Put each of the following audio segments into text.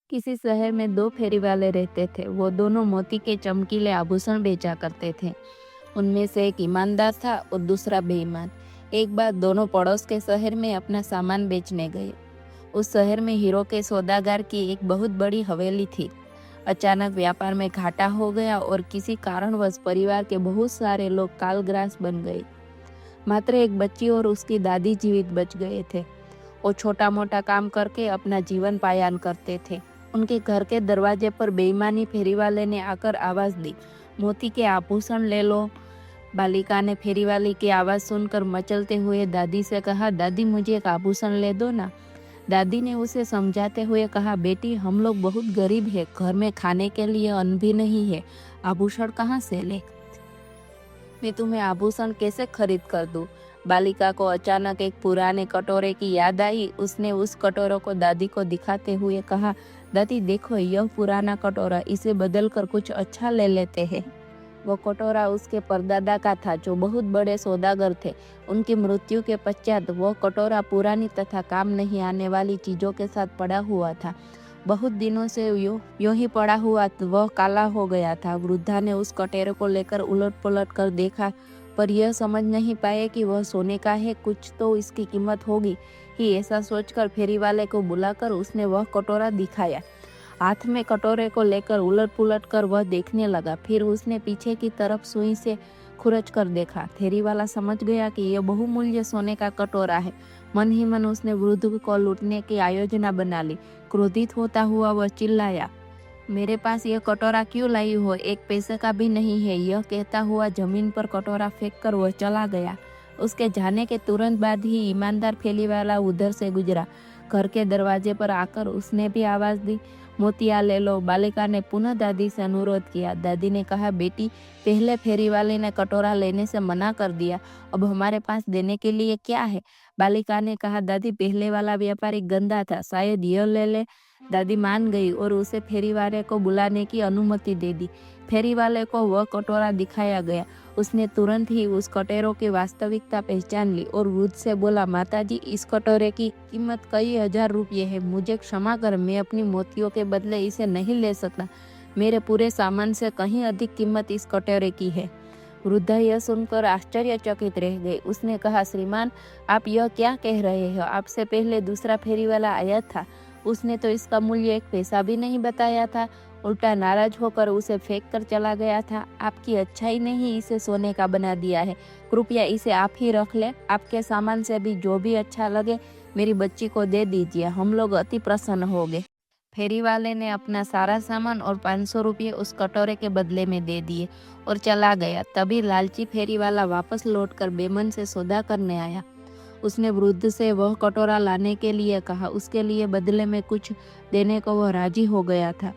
किसी शहर में दो फेरी वाले रहते थे। वो दोनों मोती के चमकीले आभूषण बेचा करते थे। उनमें से एक ईमानदार था और दूसरा बेईमान। एक बार दोनों पड़ोस के शहर में अपना सामान बेचने गए। उस शहर में हीरो के सौदागर की एक बहुत बड़ी हवेली थी। अचानक व्यापार में घाटा हो गया और किसी कारणवश परिवार के बहुत सारे लोग कालग्रास बन गए। मात्र एक बच्ची और उसकी दादी जीवित बच गए थे। वो छोटा मोटा काम करके अपना जीवन पायन करते थे। उनके घर के दरवाजे पर बेईमानी फेरी वाले ने आकर आवाज दी, मोती के आभूषण ले लो। बालिका ने फेरी वाली की आवाज सुनकर मचलते हुए दादी से कहा, दादी मुझे एक आभूषण ले दो ना। दादी ने उसे समझाते हुए कहा, बेटी हम लोग बहुत गरीब है, घर में खाने के लिए अन्न भी नहीं है, आभूषण कहाँ से ले? मैं तुम्हें आभूषण कैसे खरीद कर दूं? बालिका को अचानक एक पुराने कटोरे की याद आई। उसने उस कटोरे को दादी को दिखाते हुए कहा, दादी देखो यह पुराना कटोरा, इसे बदलकर कुछ अच्छा ले लेते हैं। वो कटोरा उसके परदादा का था जो बहुत बड़े सौदागर थे। उनकी मृत्यु के पश्चात वो कटोरा पुरानी तथा काम नहीं आने वाली चीजों के साथ पड़ा हुआ था। बहुत दिनों से यूं ही पड़ा हुआ वह काला हो गया था। वृद्धा ने उस कटोरे को लेकर उलट पलट कर देखा, पर यह समझ नहीं पाए कि वह सोने का है, कुछ तो इसकी कीमत होगी ही। ऐसा सोचकर फेरी वाले को बुलाकर उसने वह कटोरा दिखाया। हाथ में कटोरे को लेकर उलट पुलट कर वह देखने लगा। फिर उसने पीछे की तरफ सुई से खुरच कर देखा। फेरी वाला समझ गया कि यह बहुमूल्य सोने का कटोरा है। मन ही मन उसने वृद्ध को लूटने की योजना बना ली। क्रोधित होता हुआ वह चिल्लाया, मेरे पास यह कटोरा क्यों लाई हो? एक पैसे का भी नहीं है। यह कहता हुआ जमीन पर कटोरा फेंक कर वह चला गया। उसके जाने के तुरंत बाद ही ईमानदार फेरी वाला उधर से गुजरा। घर के दरवाजे पर आकर उसने भी आवाज दी, मोतिया ले लो। बालिका ने पुनः दादी से अनुरोध किया। दादी ने कहा, बेटी पहले फेरी वाले ने कटोरा लेने से मना कर दिया, अब हमारे पास देने के लिए क्या है? बालिका ने कहा, दादी पहले वाला व्यापारी गंदा था, शायद यह ले ले। दादी मान गई और उसे फेरी वाले को बुलाने की अनुमति दे दी। फेरी वाले को वह कटोरा दिखाया गया। उसने तुरंत ही उस कटोरे की वास्तविकता पहचान ली और वृद्ध से बोला, माताजी इस कटोरे की कीमत कई हजार रुपये है, मुझे क्षमा कर, मैं अपनी मोतियों के बदले इसे नहीं ले सकता। मेरे पूरे सामान से कहीं अधिक कीमत इस कटोरे की है। वृद्धा यह सुनकर आश्चर्यचकित रह गई। उसने कहा, श्रीमान आप यह क्या कह रहे हो? आपसे पहले दूसरा फेरी वाला आया था, उसने तो इसका मूल्य एक पैसा भी नहीं बताया था, उल्टा नाराज होकर उसे फेंक कर चला गया था। आपकी अच्छाई ने ही इसे सोने का बना दिया है, कृपया इसे आप ही रख ले। आपके सामान से भी जो भी अच्छा लगे मेरी बच्ची को दे दीजिए, हम लोग अति प्रसन्न हो गए। फेरी वाले ने अपना सारा सामान और 500 रुपये उस कटोरे के बदले में दे दिए और चला गया। तभी लालची फेरी वाला वापस लौटकर बेमन से सौदा करने आया। उसने वृद्ध से वह कटोरा लाने के लिए कहा। उसके लिए बदले में कुछ देने को वह राजी हो गया था।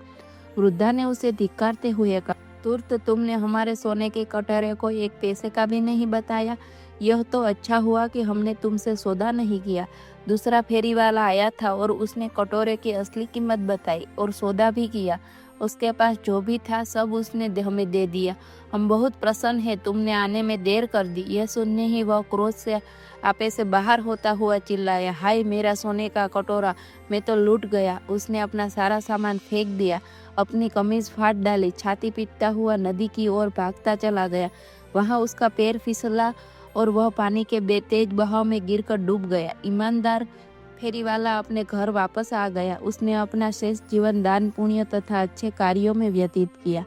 वृद्धा ने उसे धिक्कारते हुए कहा, तुर्त तुमने हमारे सोने के कटोरे को एक पैसे का भी नहीं बताया। यह तो अच्छा हुआ कि हमने तुमसे सौदा नहीं किया। दूसरा फेरी वाला आया था और उसने कटोरे की असली कीमत बताई और सौदा भी किया। उसके पास जो भी था सब उसने हमें दे दिया। हम बहुत प्रसन्न हैं, तुमने आने में देर कर दी। यह सुनने ही वह क्रोध से आपे से बाहर होता हुआ चिल्लाया, हाय मेरा सोने का कटोरा, मैं तो लूट गया। उसने अपना सारा सामान फेंक दिया, अपनी कमीज फाड़ डाली, छाती पीटता हुआ नदी की ओर भागता चला गया। वहां उसका पैर फिसला और वह पानी के तेज बहाव में गिरकर डूब गया। ईमानदार फेरी वाला अपने घर वापस आ गया। उसने अपना शेष जीवन दान पुण्य तथा अच्छे कार्यों में व्यतीत किया।